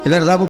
Es verdad, po.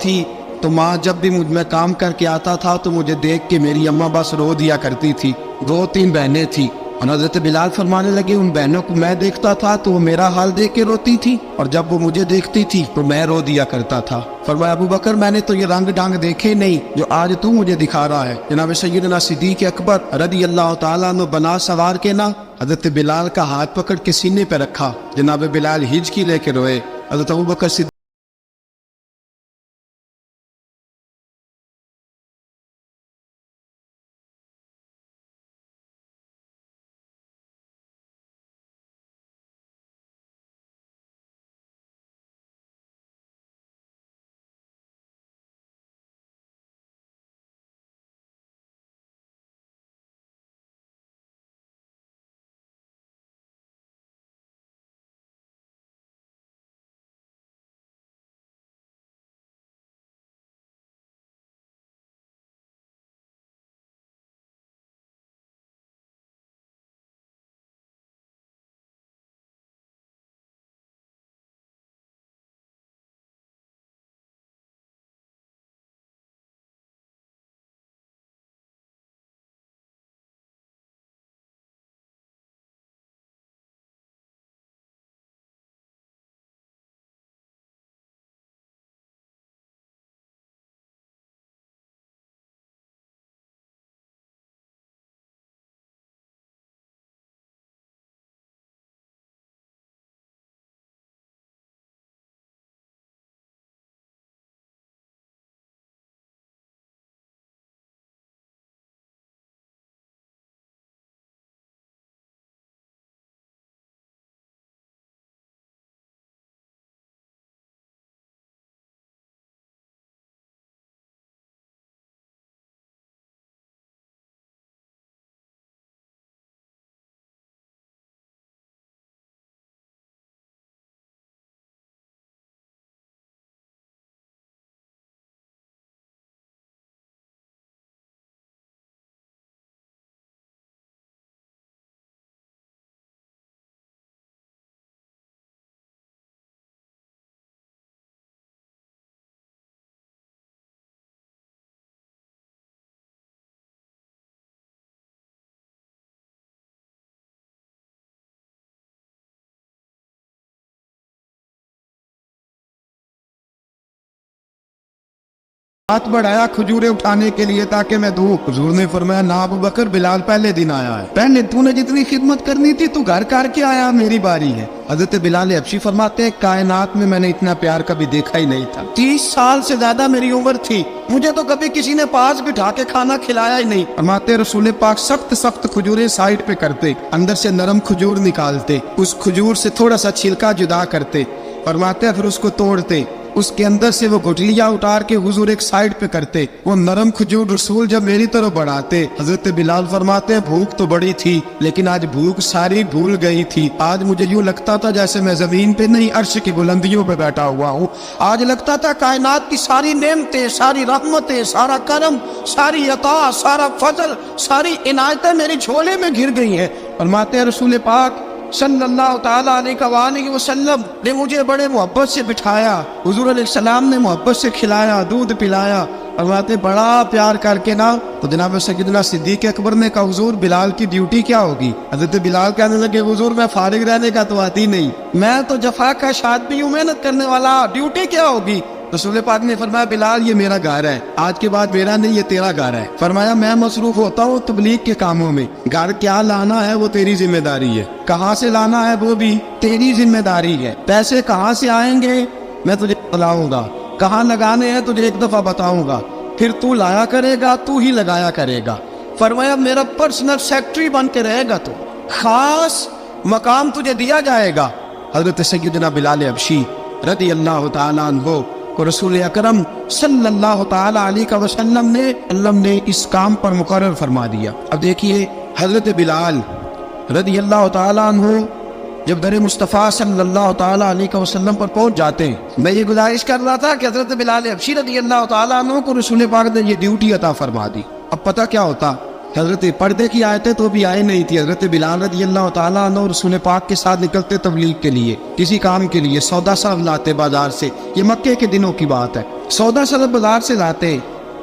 تھی تو ماں جب بھی میں کام کر کے آتا تھا تو مجھے دیکھ کے میری اماں بس رو دیا کرتی تھی۔ 2-3 بہنیں تھیں اور حضرت بلال فرمانے لگے ان بہنوں کو میں دیکھتا تھا تو وہ میرا حال دیکھ کے روتی تھی اور جب وہ مجھے دیکھتی تھی تو میں رو دیا کرتا تھا۔ فرمایا ابو بکر میں نے تو یہ رنگ ڈانگ دیکھے نہیں جو آج تو مجھے دکھا رہا ہے۔ جناب سیدنا صدیق اکبر رضی اللہ تعالیٰ عنہ بنا سوار کے نا حضرت بلال کا ہاتھ پکڑ کے سینے پہ رکھا، جناب بلال ہچکی لے کے روئے۔ حضرت ابو بکر صدیق ہاتھ بڑھایا کھجوریں اٹھانے کے لیے تاکہ میں دوں۔ حضور نے فرمایا نہ ابو بکر بلال پہلے دن آیا ہے، پہلے تو نے جتنی خدمت کرنی تھی تو گھر کر کے آیا، میری باری ہے۔ حضرت بلال حبشی فرماتے ہیں کائنات میں نے اتنا پیار کبھی دیکھا ہی نہیں تھا۔ 30 سال سے زیادہ میری عمر تھی، مجھے تو کبھی کسی نے پاس بٹھا کے کھانا کھلایا ہی نہیں۔ فرماتے رسول پاک سخت کھجوریں سائڈ پہ کرتے، اندر سے نرم کھجور نکالتے، اس کھجور سے تھوڑا سا چھلکا جدا کرتے، فرماتے پھر اس کو توڑتے، اس کے اندر سے وہ گٹلیاں اتار کے حضور ایک سائڈ پہ کرتے، وہ نرم کھجور رسول جب میری طرف بڑھاتے۔ حضرت بلال فرماتے ہیں بھوک تو بڑی تھی لیکن آج بھوک ساری بھول گئی تھی، آج مجھے یوں لگتا تھا جیسے میں زمین پہ نہیں عرش کی بلندیوں پہ بیٹھا ہوا ہوں، آج لگتا تھا کائنات کی ساری نعمتیں، ساری رحمتیں، سارا کرم، ساری عطا، سارا فضل، ساری عنایتیں میری جھولے میں گر گئی ہیں۔ فرماتے ہیں رسول پاک صلی اللہ تعالیٰ علیہ وآلہ وسلم نے مجھے بڑے محبت سے بٹھایا، حضور علیہ السلام نے محبت سے کھلایا، دودھ پلایا، فرماتے بڑا پیار کر کے نا تو جناب سیدنا صدیق اکبر نے کہا حضور بلال کی ڈیوٹی کیا ہوگی؟ حضرت بلال کہنے لگے حضور میں فارغ رہنے کا تو آتی نہیں، میں تو جفا کا شادی ہوں، محنت کرنے والا، ڈیوٹی کیا ہوگی؟ رسول پاک نے فرمایا بلال یہ میرا گھر ہے، آج کے بعد میرا نہیں یہ تیرا گھر ہے۔ فرمایا میں مصروف ہوتا ہوں تبلیغ کے کاموں میں، گھر کیا لانا ہے وہ تیری ذمہ داری ہے، کہاں سے لانا ہے وہ بھی تیری ذمہ داری ہے، پیسے کہاں سے آئیں گے میں تجھے بتلاؤں گا، کہاں لگانے ہیں تجھے ایک دفعہ بتاؤں گا، پھر تو لایا کرے گا، تو ہی لگایا کرے گا۔ فرمایا میرا پرسنل سیکٹری بن کے رہے گا، تو خاص مقام تجھے دیا جائے گا۔ حضرت سیدنا بلال حبشی رضی اللہ تعالیٰ عنہ کو رسول اکرم صلی اللہ تعالیٰ علیہ وسلم نے اس کام پر مقرر فرما دیا۔ اب دیکھیے حضرت بلال رضی اللہ تعالیٰ عنہ جب در مصطفیٰ صلی اللہ تعالیٰ علیہ وسلم پر پہنچ جاتے ہیں، میں یہ گزارش کر رہا تھا کہ حضرت بلال حبشی رضی اللہ تعالیٰ عنہ کو رسول پاک نے یہ ڈیوٹی عطا فرما دی۔ اب پتہ کیا ہوتا، حضرت پردے کی آیتیں تو بھی آئی نہیں تھی. حضرت بلال رضی اللہ تعالیٰ عنہ رسول پاک کے ساتھ نکلتے تبلیغ کے لیے, کسی کام کے لیے, سودا صاحب لاتے بازار سے. یہ مکے کے دنوں کی بات ہے. سودا صاحب بازار سے لاتے.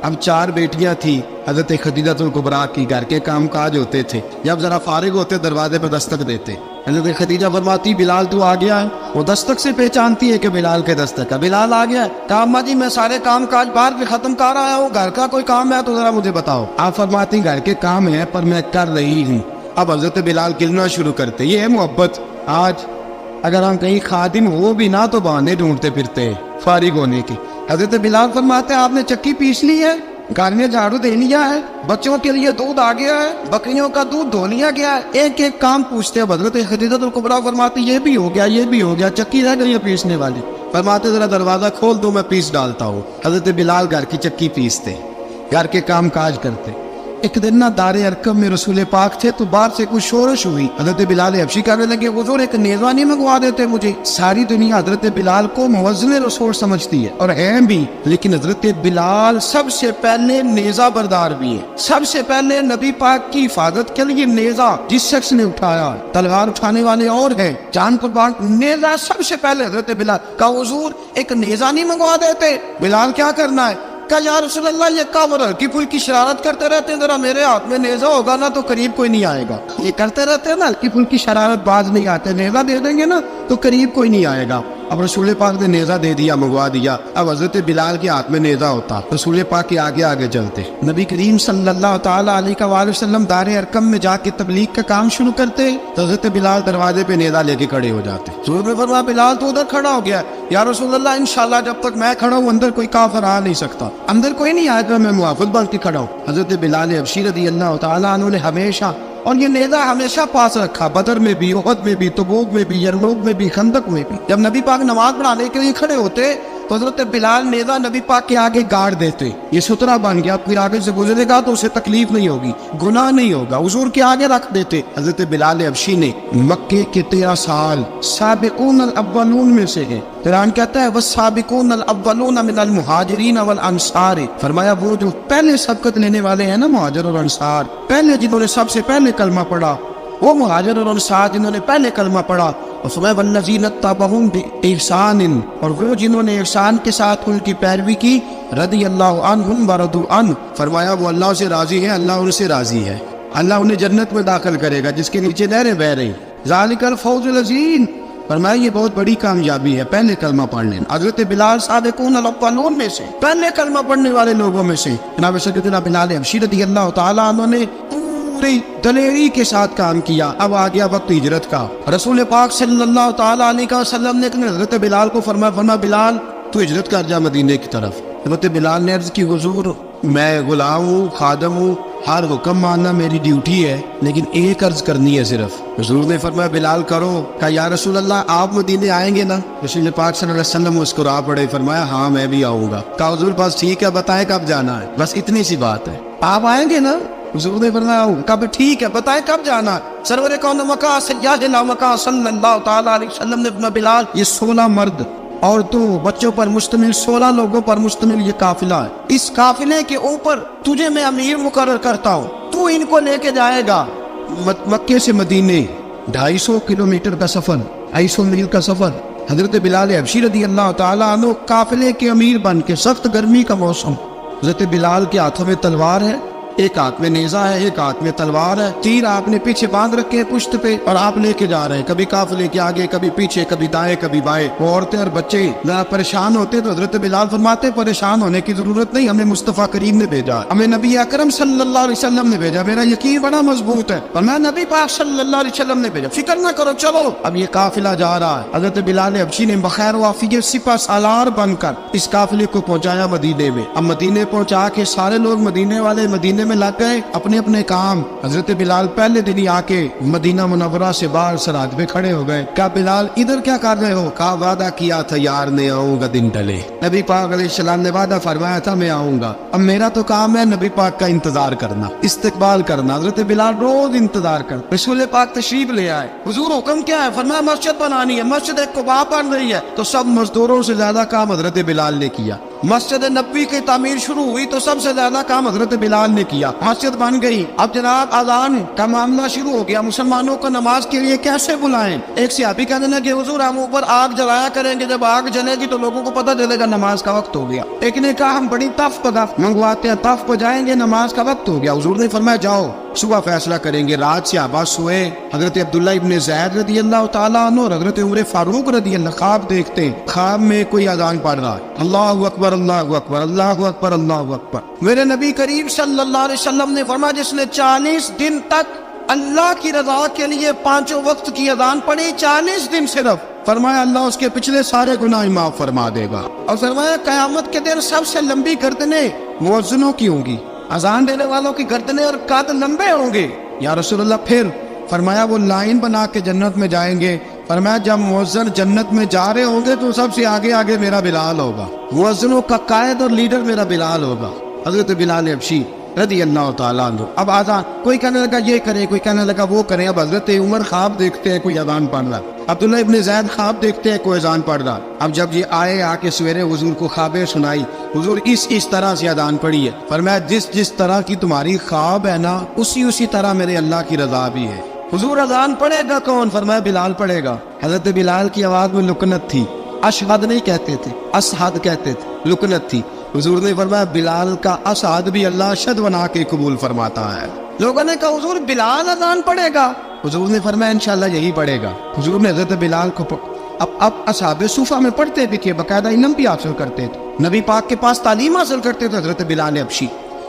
اب 4 بیٹیاں تھیں حضرت خدیجہ الکبریٰ کی, گھر کے کام کاج ہوتے تھے. جب ذرا فارغ ہوتے دروازے پہ دستک دیتے. حضرت خدیجہ فرماتی بلال تو آ گیا ہے. وہ دستک سے پہچانتی ہے کہ بلال کے دستک ہے. بلال آ گیا ہے. کہا اماں جی میں سارے کام کاج باہر پہ ختم کر آیا ہوں, گھر کا کوئی کام ہے تو ذرا مجھے بتاؤ. آپ فرماتی گھر کے کام ہے پر میں کر رہی ہوں. اب حضرت بلال گلنا شروع کرتے. یہ ہے محبت. آج اگر ہم کہیں خادم ہو بھی نہ تو بہانے ڈھونڈتے پھرتے فارغ ہونے کے. حضرت بلال فرماتے آپ نے چکی پیس لی ہے, گھر میں جھاڑو دے لیا ہے, بچوں کے لیے دودھ آ گیا ہے, بکریوں کا دودھ دھو لیا گیا ہے. ایک ایک کام پوچھتے ہیں. حضرت خدیجہ الکبریٰ فرماتی یہ بھی ہو گیا, یہ بھی ہو گیا, چکی رہ گئی ہے پیسنے والی. فرماتے ذرا دروازہ کھول دو میں پیس ڈالتا ہوں. حضرت بلال گھر کی چکی پیستے, گھر کے کام کاج کرتے. ایک دن نہ دار ارقم میں رسول پاک تھے تو باہر سے کچھ شورش ہوئی. حضرت بلال حبشی کہنے لگے حضور ایک نیزہ نہیں منگوا دیتے مجھے. ساری دنیا حضرت بلال کو موزن رسول سمجھتی ہے اور ہیں بھی, لیکن حضرت بلال سب سے پہلے نیزہ بردار بھی ہے. سب سے پہلے نبی پاک کی حفاظت کے لیے نیزہ جس شخص نے اٹھایا, تلوار اٹھانے والے اور ہیں, جان قربان, نیزہ سب سے پہلے حضرت بلال. کہا حضور ایک نیزہ نہیں منگوا دیتے. بلال کیا کرنا ہے؟ کہ یا رسول اللہ یہ کافر ہلکی پھلکی شرارت کرتے رہتے ہیں, ذرا میرے ہاتھ میں نیزہ ہوگا نا تو قریب کوئی نہیں آئے گا. یہ کرتے رہتے ہیں نا ہلکی پھلکی شرارت, باز نہیں آتے. نیزہ دے دیں گے نا تو قریب کوئی نہیں آئے گا. اب رسول پاک نے نیزہ دے دیا, منگوا دیا. اب حضرت بلال کے ہاتھ میں نیزہ ہوتا, رسول پاک کے آگے آگے چلتے. نبی کریم صلی اللہ تعالیٰ علیہ وآلہ وسلم دار ارقم میں جا کے تبلیغ کا کام شروع کرتے تو حضرت بلال دروازے پہ نیزہ لے کے کھڑے ہو جاتے. حضور نے فرمایا بلال تو ادھر کھڑا ہو گیا. یا رسول اللہ انشاءاللہ جب تک میں کھڑا ہوں اندر کوئی کافر آ نہیں سکتا, اندر کوئی نہیں آئے گا, میں محافظ بن کے کھڑا ہوں. حضرت بلال حبشی رضی اللہ تعالیٰ عنہ نے ہمیشہ, اور یہ نیزہ ہمیشہ پاس رکھا, بدر میں بھی, احد میں بھی, تبوک میں بھی, یرموک میں بھی, خندق میں بھی. جب نبی پاک نماز پڑھانے کے لیے کھڑے ہوتے تو حضرت بلال نیزہ نبی پاک کے آگے گاڑ دیتے. یہ سترہ بن گیا, کوئی آگے سے گزرے گا تو اسے تکلیف نہیں ہوگی, گناہ نہیں ہوگا, حضور کے آگے رکھ دیتے. حضرت بلال حبشی نے مکے کے 13 سال سابقون الاولون میں سے ہیں. قرآن کہتا ہے والسابقون الاولون من المہاجرین والانصار. فرمایا وہ جو پہلے سبقت لینے والے ہیں نا مہاجر اور انصار, پہلے جنہوں نے سب سے پہلے کلمہ پڑھا, وہ مہاجر اور انصار جنہوں نے پہلے کلمہ پڑھا. اور فرمایا والذین اتبعوہم بإحسان, اور وہ جنہوں نے احسان کے ساتھ ان کی پیروی کی, رضی اللہ عنہم ورضوا عنہ. فرمایا وہ اللہ سے راضی ہے, اللہ ان سے راضی ہے, اللہ انہیں جنت میں داخل کرے گا جس کے نیچے نہریں بہ رہی. ذالک الفوز العظیم. فرمایا یہ بہت بڑی کامیابی ہے پہلے کلمہ پڑھ لینا. حضرت بلال سابقون الاولون میں سے, پہلے کلمہ پڑھنے والے لوگوں میں سے. جناب سیدنا بلال حبشی رضی اللہ تعالیٰ عنہ نے پوری دلیری کے ساتھ کام کیا. اب آ گیا وقت ہجرت کا. رسول پاک صلی اللہ تعالیٰ علیہ وسلم نے حضرت بلال کو فرمایا بلال تو ہجرت کر جا مدینے کی طرف. حضرت بلال نے عرض کی حضور میں غلام ہوں, خادم ہوں, ہر حکم ماننا میری ڈیوٹی ہے, لیکن ایک عرض کرنی ہے صرف. حضور نے فرمایا بلال کرو. کہا یا رسول اللہ آپ مدینے آئیں گے نا؟ رسول پاک صلی اللہ علیہ وسلم مسکرا پڑے, فرمایا ہاں میں بھی آؤں گا. کہا حضور پاس ٹھیک ہے بتائیں کب جانا ہے, بس اتنی سی بات ہے, آپ آئیں گے نا؟ حضور نے فرمایا کب ٹھیک ہے بتائیں کب جانا ہے. سرور کون مکہ سیدنا مکہ صلی اللہ تعالیٰ علیہ وسلم نے فرمایا بلال یہ 16 مرد عورتوں بچوں پر مشتمل 16 لوگوں پر مشتمل یہ قافلہ ہے. اس قافلے کے اوپر تجھے میں امیر مقرر کرتا ہوں, تو ان کو لے کے جائے گا. مکے سے مدینے 250 کلومیٹر کا سفر, 250 میل کا سفر. حضرت بلال حبشی رضی اللہ تعالیٰ عنہ قافلے کے امیر بن کے, سخت گرمی کا موسم. حضرت بلال کے ہاتھوں میں تلوار ہے, ایک ہاتھ میں نیزہ ہے, ایک ہاتھ میں تلوار ہے, تیر آپ نے پیچھے باندھ رکھے پشت پہ اور آپ لے کے جا رہے ہیں, کبھی قافلے کے آگے, کبھی پیچھے, کبھی دائیں کبھی بائیں. وہ عورتیں اور بچے ذرا پریشان ہوتے تو حضرت بلال فرماتے پریشان ہونے کی ضرورت نہیں, ہمیں مصطفیٰ کریم نے بھیجا, ہمیں نبی اکرم صلی اللہ علیہ وسلم نے بھیجا, میرا یقین بڑا مضبوط ہے, اور میں نبی پاک صلی اللہ علیہ وسلم نے بھیجا, فکر نہ کرو چلو. اب یہ قافلہ جا رہا ہے. حضرت بلال حبشی نے بخیر و عافیت سپہ سالار بن کر اس قافلے کو پہنچایا مدینے میں. اب مدینے پہنچا کے سارے لوگ مدینے والے مدینے میں لگ گئے اپنے اپنے کام. حضرت بلال پہلے دن ہی آ کے مدینہ منورہ سے باہر سرحد پہ کھڑے ہو گئے. کہا بلال ادھر کیا کر رہے ہو؟ کہا وعدہ کیا تھا یار نے آؤں گا دن ڈلے. نبی پاک علیہ السلام نے وعدہ فرمایا تھا میں آؤں گا, اب میرا تو کام ہے نبی پاک کا انتظار کرنا, استقبال کرنا. حضرت بلال روز انتظار کر. رسول پاک تشریف لے آئے. حضور حکم کیا ہے؟ فرمایا مسجد بنانی ہے, مسجد قباء بن رہی ہے. تو سب مزدوروں سے زیادہ کام حضرت بلال نے کیا. مسجد نبوی کی تعمیر شروع ہوئی تو سب سے زیادہ کام حضرت بلال نے کیا. مسجد بن گئی, اب جناب اذان کا معاملہ شروع ہو گیا. مسلمانوں کو نماز کے لیے کیسے بلائیں؟ ایک صحابی کہنے لگے حضور ہم اوپر آگ جلایا کریں گے, جب آگ جلے گی تو لوگوں کو پتہ چلے گا نماز کا وقت ہو گیا. ایک نے کہا ہم بڑی تف منگواتے ہیں, تف پہ جائیں گے, نماز کا وقت ہو گیا. حضور نے فرمایا جاؤ صبح فیصلہ کریں گے. رات صحابہ سوئے. حضرت عبداللہ ابن زید رضی اللہ تعالیٰ عنہ اور حضرت عمر فاروق رضی اللہ خواب دیکھتے ہیں, خواب میں کوئی اذان پڑھ رہا ہے, اللہ اکبر اللہ اکبر اللہ اکبر اللہ اکبر. میرے نبی کریم صلی اللہ علیہ وسلم نے فرمایا جس نے 40 دن تک اللہ کی رضا کے لیے 5 وقت کی اذان پڑھی, 40 دن صرف, فرمایا اللہ اس کے پچھلے سارے گناہ معاف فرما دے گا. اور فرمایا قیامت کے دن سب سے لمبی گردنیں مؤذنوں کی ہوں گی, اذان دینے والوں کی گردنیں اور قد لمبے ہوں گے. یا رسول اللہ پھر؟ فرمایا وہ لائن بنا کے جنت میں جائیں گے. فرمایا جب مؤذن جنت میں جا رہے ہوں گے تو سب سے آگے آگے میرا بلال ہوگا, مؤذنوں کا قائد اور لیڈر میرا بلال ہوگا, حضرت بلال حبشی رضی اللہ تعالیٰ عنہ. اب آزان کوئی کہنے لگا یہ کرے, کوئی کہنے لگا وہ کرے. اب حضرت عمر خواب دیکھتے ہیں کوئی اذان پڑھ رہا, عبداللہ ابن زید خواب دیکھتے ہیں کوئی اذان پڑھ رہا. اب جب یہ آئے آ کے سویرے حضور کو خوابیں سنائی, حضور اس طرح سے اذان پڑھی ہے. فرمایا جس طرح کی تمہاری خواب ہے نا اسی طرح میرے اللہ کی رضا بھی ہے. حضور اذان پڑھے گا کون؟ فرمایا بلال پڑھے گا. حضرت بلال کی آواز میں لکنت تھی, اشہد نہیں کہتے تھے, اسہد کہتے تھے, لکنت تھی. حضور نے فرمایا بلال کا اسعد بھی اللہ اشہد بنا کے قبول فرماتا ہے. لوگوں نے کہا حضور بلال اذان پڑھے گا؟ حضور نے فرمایا انشاءاللہ یہی پڑھے گا. حضور نے حضرت بلال کو اب اصحاب صوفہ میں پڑھتے بھی تھے, باقاعدہ علم بھی حاصل کرتے تھے, نبی پاک کے پاس تعلیم حاصل کرتے تھے حضرت بلال حبشی.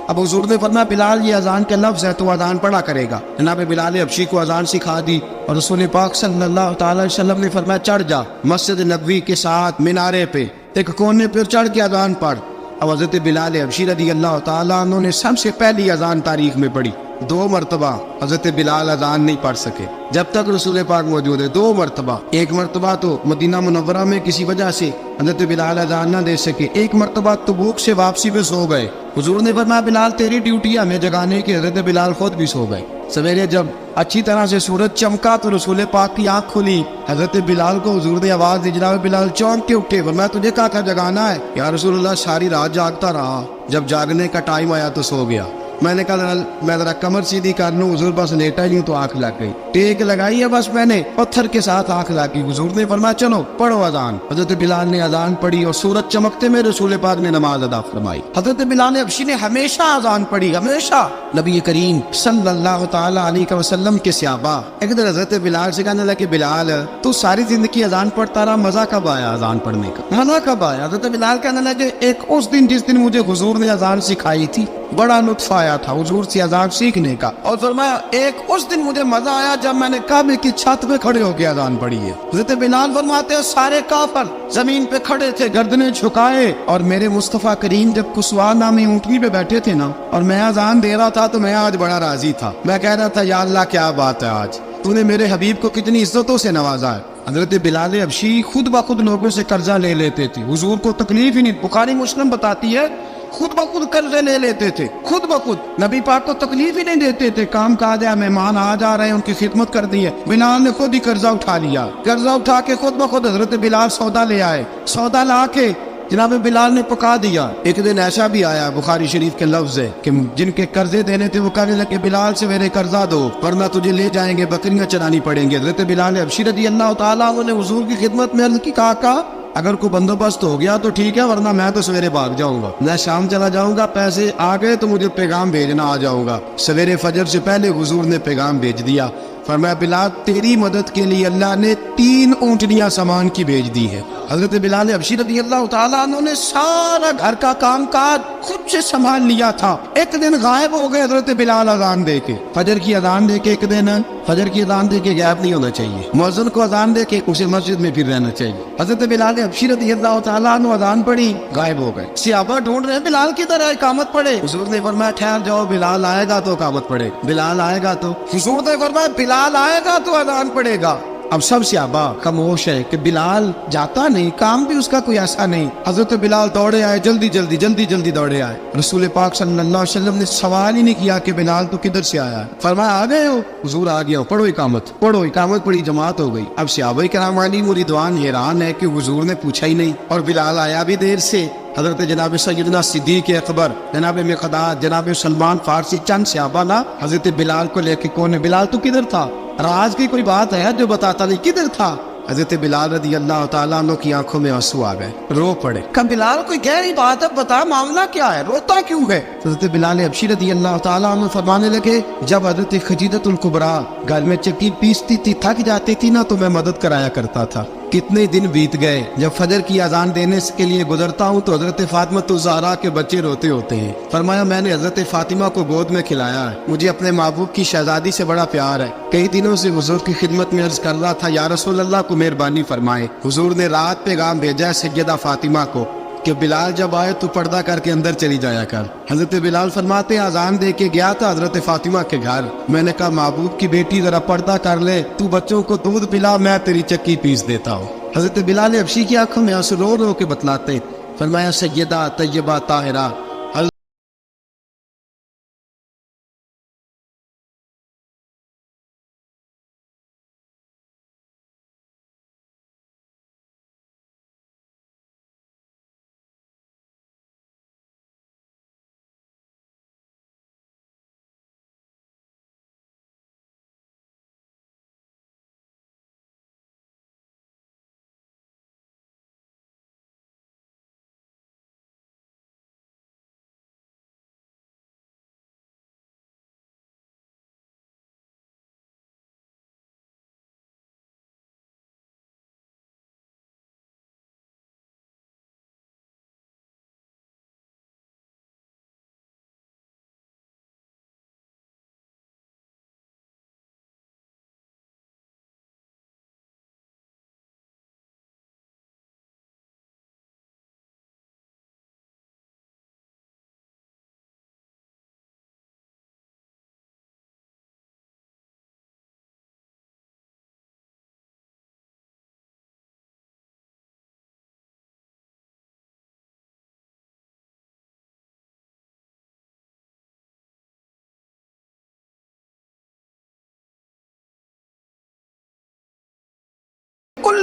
اب حضور نے فرمایا بلال یہ اذان کے لفظ ہے تو اذان پڑھا کرے گا. جناب بلال حبشی کو اذان سکھا دی اور رسول پاک صلی اللہ تعالی وسلم نے فرمایا چڑھ جا مسجد نبوی کے ساتھ مینارے پہ, ایک کونے پہ چڑھ کے اذان پڑھ. اب حضرت بلال حبشی رضی اللہ تعالیٰ عنہ نے سب سے پہلی اذان تاریخ میں پڑھی. 2 مرتبہ حضرت بلال اذان نہیں پڑھ سکے جب تک رسول پاک موجود ہے. 2 مرتبہ, ایک مرتبہ تو مدینہ منورہ میں کسی وجہ سے حضرت بلال اذان نہ دے سکے, ایک مرتبہ تبوک سے واپسی پہ سو گئے. حضور نے فرمایا بلال تیری ڈیوٹی ہے ہمیں جگانے کی. حضرت بلال خود بھی سو گئے. سویرے جب اچھی طرح سے سورج چمکا تو رسول پاک کی آنکھ کھلی. حضرت بلال کو حضور نے آواز دی, جناب بلال چونک کے اٹھے. فرمایا تجھے کہا تھا جگانا ہے. یا رسول اللہ ساری رات جاگتا رہا, جب جاگنے کا ٹائم آیا تو سو گیا. میں نے کہا میں ذرا کمر سیدھی کر لوں. حضور بس لیٹا ہی ہوں تو آنکھ لگ گئی, ٹیک لگائی ہے بس میں نے, پتھر کے ساتھ آنکھ لگ گئی. حضور نے فرمایا چلو پڑھو اذان. حضرت بلال نے اذان پڑھی اور سورج چمکتے میں رسول پاک نے نماز ادا فرمائی. حضرت بلال حبشی نے ہمیشہ اذان پڑھی, ہمیشہ. نبی کریم صلی اللہ تعالی علیہ وسلم کے صحابہ ایک دن حضرت بلال سے کہنے لگے بلال تو ساری زندگی اذان پڑھتا رہا, مزہ کب آیا اذان پڑھنے کا, مزہ کب آیا؟ حضرت بلال کہنے لگے ایک اس دن جس دن مجھے حضور نے اذان سکھائی تھی بڑا لطف آیا تھا حضور سے اذان سیکھنے کا. اور فرمایا ایک اس دن مجھے مزہ آیا جب میں نے کعبے کی چھت پہ کھڑے ہو کے اذان پڑھی ہے. حضرت بلال فرماتے ہیں سارے کافر زمین پہ کھڑے تھے گردنیں جھکائے, اور میرے مصطفیٰ کریم جب کسوا نامی اونٹنی پہ بیٹھے تھے نا اور میں اذان دے رہا تھا تو میں آج بڑا راضی تھا. میں کہہ رہا تھا یا اللہ کیا بات ہے, آج تو نے میرے حبیب کو کتنی عزتوں سے نوازا ہے. حضرت بلال حبشی خود بخود لوگوں سے قرضہ لے لیتے تھے, حضور کو تکلیف ہی نہیں. بخاری مسلم بتاتی ہے خود بخود قرضے لے لیتے تھے, خود بخود. نبی پاک کو تکلیف ہی نہیں دیتے تھے. کام کاج ہے, مہمان آ جا رہے ہیں, ان کی خدمت کر دی ہے. بلال نے خود ہی قرضہ اٹھا لیا, قرضہ اٹھا کے خود بخود حضرت بلال سودا لے آئے. سودا لا کے جناب بلال نے پکا دیا. ایک دن ایسا بھی آیا بخاری شریف کے لفظ ہے کہ جن کے قرضے دینے تھے وہ کہنے لگے بلال سے میرے قرضہ دو ورنہ تجھے لے جائیں گے, بکریاں چرانی پڑیں گے. حضرت بلال حبشی رضی اللہ تعالیٰ عنہ نے حضور کی خدمت میں عرض کی, کہا اگر کوئی بندوبست ہو گیا تو ٹھیک ہے ورنہ میں تو سویرے بھاگ جاؤں گا, میں شام چلا جاؤں گا, پیسے آ گئے تو مجھے پیغام بھیجنا آ جاؤں گا. سویرے فجر سے پہلے حضور نے پیغام بھیج دیا. فرمایا بلال تیری مدد کے لیے اللہ نے 3 اونٹنیاں سامان کی بھیج دی ہے. حضرت بلال حبشی رضی اللہ تعالیٰ عنہ نے سارا گھر کا کام کاج خود سے سنبھال لیا تھا. ایک دن غائب ہو گئے حضرت بلال اذان دے کے, فجر کی اذان دے کے. ایک دن فجر کی اذان دے کے غائب نہیں ہونا چاہیے, مؤذن کو اذان دے کے اسے مسجد میں پھر رہنا چاہیے. حضرت بلال حبشی رضی اللہ تعالیٰ عنہ اذان پڑھی, غائب ہو گئے. صحابہ ڈھونڈ رہے ہیں بلال کی طرح اقامت پڑھے. حضور نے فرمایا ٹھہر جاؤ, بلال آئے گا تو اقامت پڑھے, بلال آئے گا تو. حضور نے فرمایا بلال آئے گا تو اذان پڑھے گا. اب سب صحابہ خاموش ہے کہ بلال جاتا نہیں, کام بھی اس کا کوئی ایسا نہیں. حضرت بلال دوڑے آئے, جلدی جلدی دوڑے آئے. رسول پاک صلی اللہ علیہ وسلم نے سوال ہی نہیں کیا کہ بلال تو کدھر سے آیا ہے, فرمایا آ گئے ہو. حضور آ گیا ہو, پڑھو اقامت پڑھی, جماعت ہو گئی. اب صحابہ کرام علیہم رضوان حیران ہے کہ حضور نے پوچھا ہی نہیں اور بلال آیا بھی دیر سے. حضرت جناب سیدنا صدیق اکبر، جناب مقداد، جناب سلمان فارسی، چند صحابہ نا حضرت بلال کو لے کے کون ہے بلال تو کدھر تھا؟ راز کی کوئی بات ہے جو بتاتا نہیں کدھر تھا؟ حضرت بلال رضی اللہ تعالیٰ عنہ کی آنکھوں میں آنسو آ گئے، رو پڑے کہ بلال کوئی گہری بات ہے، بتا معاملہ کیا ہے، روتا کیوں ہے؟ حضرت بلال حبشی رضی اللہ تعالیٰ عنہ فرمانے لگے جب حضرت خدیجہ الکبریٰ گھر میں چکی پیستی تھی، تھک جاتی تھی نا تو میں مدد کرایا کرتا تھا۔ کتنے دن بیت گئے، جب فجر کی اذان دینے کے لیے گزرتا ہوں تو حضرت فاطمہ الزہرا کے بچے روتے ہوتے ہیں۔ فرمایا میں نے حضرت فاطمہ کو گود میں کھلایا ہے، مجھے اپنے محبوب کی شہزادی سے بڑا پیار ہے۔ کئی دنوں سے حضور کی خدمت میں عرض کر رہا تھا یا رسول اللہ کو مہربانی فرمائے۔ حضور نے رات پیغام بھیجا ہے سیدہ فاطمہ کو کہ بلال جب آئے تو پردہ کر کے اندر چلی جایا کر۔ حضرت بلال فرماتے ہیں اذان دے کے گیا تھا حضرت فاطمہ کے گھر، میں نے کہا محبوب کی بیٹی ذرا پردہ کر لے، تو بچوں کو دودھ پلا، میں تیری چکی پیس دیتا ہوں۔ حضرت بلال حبشی کی آنکھوں میں آنسو رو رو کے بتلاتے، فرمایا سیدہ طیبہ طاہرہ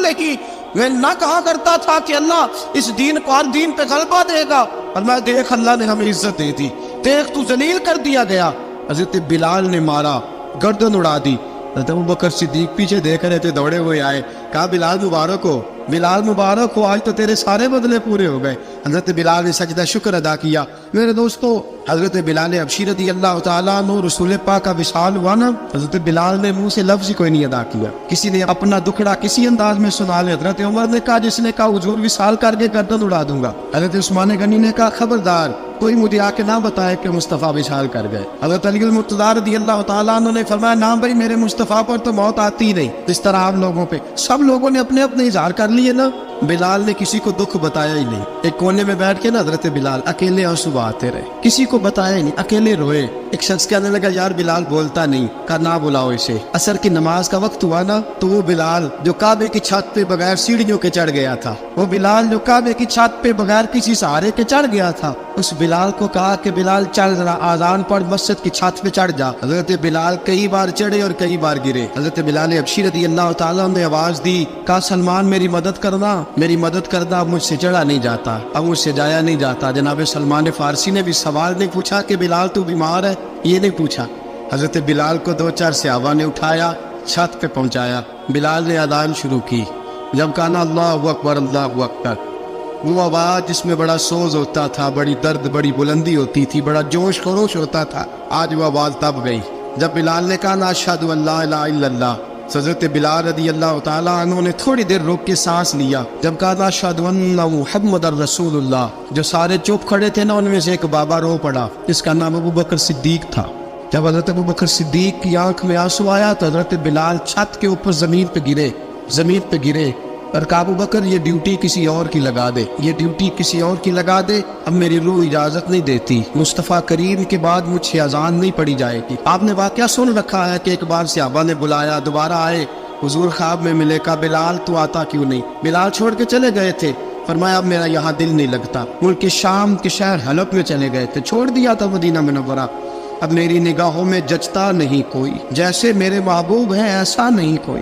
نہیں، میں نہ کہا کرتا تھا کہ اللہ اس دین کو ہر دین پہ غلبہ دے گا، اور میں دیکھ اللہ نے ہمیں عزت دے دی، دیکھ تو ذلیل کر دیا گیا۔ حضرت بلال نے مارا، گردن اڑا دی۔ حضرت ابوبکر صدیق پیچھے دیکھ رہے تھے، دوڑے ہوئے آئے، کہا بلال مبارک ہو، بلال مبارک ہو، آج تو تیرے سارے بدلے پورے ہو گئے۔ حضرت بلال نے سجدہ شکر ادا کیا۔ میرے دوستو، حضرت بلال حبشی رضی اللہ تعالیٰ عنہ رسول پاک کا وصال ہوا نا، حضرت بلال نے منہ سے لفظ ہی کوئی نہیں ادا کیا۔ کسی نے اپنا دکھڑا کسی انداز میں سنا لے، حضرت عمر نے کہا جس نے کہا حضور وصال کر کے گردن اڑا دوں گا۔ حضرت عثمان غنی نے کہا خبردار کوئی مجھے آ کے نہ بتائے کہ مصطفیٰ وصال کر گئے۔ حضرت علی المرتضیٰ رضی اللہ تعالیٰ عنہ نے فرمایا نہ بھائی میرے مصطفیٰ پر تو موت آتی ہی نہیں، اس طرح آپ لوگوں پہ سب لوگوں نے اپنے اپنے اظہار کر لیے نا، بلال نے کسی کو دکھ بتایا ہی نہیں۔ ایک کونے میں بیٹھ کے نا حضرت بلال اکیلے آنسو بہاتے رہے، کسی کو بتایا ہی نہیں، اکیلے روئے۔ ایک شخص کہنے لگا یار بلال بولتا نہیں، کہا نہ بلاؤ اسے۔ عصر کی نماز کا وقت ہوا نا تو وہ بلال جو کعبے کی چھت پہ بغیر سیڑھیوں کے چڑھ گیا تھا، وہ بلال جو کعبے کی چھت پہ بغیر کسی سہارے کے چڑھ گیا تھا، اس بلال کو کہا کہ بلال چل ذرا آذان پڑھ مسجد کی چھت پہ چڑھ جا۔ حضرت بلال کئی بار چڑھے اور کئی بار گرے۔ حضرت بلال حبشی رضی اللہ تعالیٰ نے آواز دی، کہا سلمان میری مدد کرنا، میری مدد کرنا، اب مجھ سے چڑھا نہیں جاتا، اب مجھ سے جایا نہیں جاتا۔ جناب سلمان فارسی نے بھی سوال نہیں پوچھا کہ بلال تو بیمار ہے، یہ نہیں پوچھا۔ حضرت بلال کو دو چار صحابہ نے اٹھایا، چھت پہ پہنچایا، بلال نے اذان شروع کی۔ جب کہا نا اللہ اکبر اللہ اکبر، وہ آواز جس میں بڑا سوز ہوتا تھا، بڑی درد، بڑی بلندی ہوتی تھی، بڑا جوش خروش ہوتا تھا، آج وہ آواز دب گئی۔ جب بلال نے کہا نا اشہد ان لا الہ الا اللہ، حضرت بلال رضی اللہ تعالیٰ عنہ نے تھوڑی دیر رک کے سانس لیا۔ جب کہا نا اشہد ان محمد رسول اللہ، جو سارے چپ کھڑے تھے نا ان میں سے ایک بابا رو پڑا، جس کا نام ابوبکر صدیق تھا۔ جب حضرت ابوبکر صدیق کی آنکھ میں آنسو آیا تو حضرت بلال چھت کے اوپر زمین پہ گرے اور کہا ابوبکر یہ ڈیوٹی کسی اور کی لگا دے، یہ ڈیوٹی کسی اور کی لگا دے، اب میری روح اجازت نہیں دیتی، مصطفیٰ کریم کے بعد مجھ سے اذان نہیں پڑی جائے گی۔ آپ نے واقعہ سن رکھا ہے کہ ایک بار صحابہ نے بلایا، دوبارہ آئے، حضور خواب میں ملے، کہا بلال تو آتا کیوں نہیں؟ بلال چھوڑ کے چلے گئے تھے، فرمایا اب میرا یہاں دل نہیں لگتا، ملک شام کے شہر حلب میں چلے گئے تھے، چھوڑ دیا تھا مدینہ منورہ، اب میری نگاہوں میں جچتا نہیں کوئی، جیسے میرے محبوب ہیں ایسا نہیں کوئی۔